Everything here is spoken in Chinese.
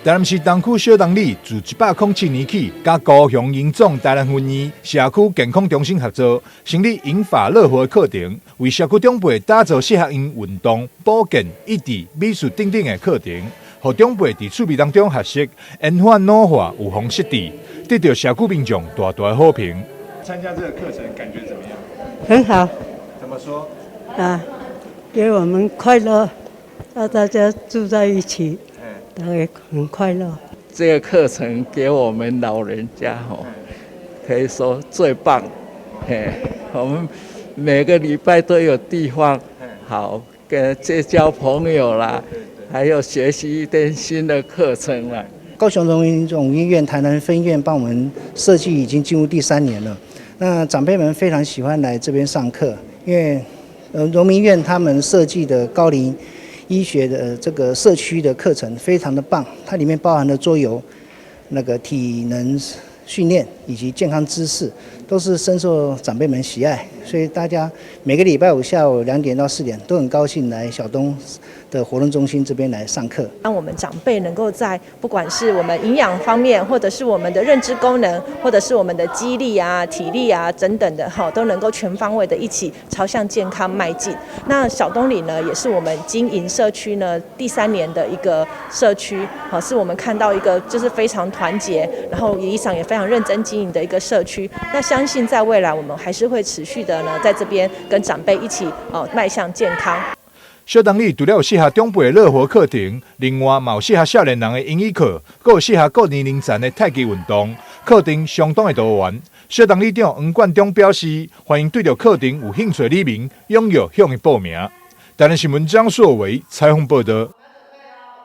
台南市东区小东里自107年起，甲高雄营总台南分院社区健康中心合作，成立银发乐活课程，为社区长辈打造适合因运动、保健、益智、美术等等的课程，让长辈在趣味当中学习，延缓老化，预防失智，得到社区民众大大的好评。参加这个课程感觉怎么样？很好。怎么说？给我们快乐，让大家住在一起。都会很快乐。这个课程给我们老人家可以说最棒。我们每个礼拜都有地方好跟结交朋友啦，还有学习一点新的课程啦。高雄荣民总医院台南分院帮我们设计已经进入第3年了。那长辈们非常喜欢来这边上课，因为荣民院他们设计的高龄医学的这个社区的课程非常的棒，它里面包含了桌游、体能训练以及健康知识，都是深受长辈们喜爱，所以大家每个礼拜5下午2点到4点都很高兴来小东的活动中心这边来上课。让我们长辈能够在不管是我们营养方面，或者是我们的认知功能，或者是我们的肌力啊、体力啊等等的都能够全方位的一起朝向健康迈进。那小东里呢，也是我们经营社区呢第3年的一个社区，是我们看到一个就是非常团结，然后里长也非常认真经营的一个社区。那相信在未来我们还是会持续的呢，在这边跟长辈一起迈向健康。小东里除了有适合长辈的乐活课程，另外也有适合少年人的英语课，还有适合各年龄层的太极运动。课程相当的多元。小东里长黄冠中表示，欢迎对着课程有兴趣的里民踊跃向伊报名。台南新闻张硕维采访报道。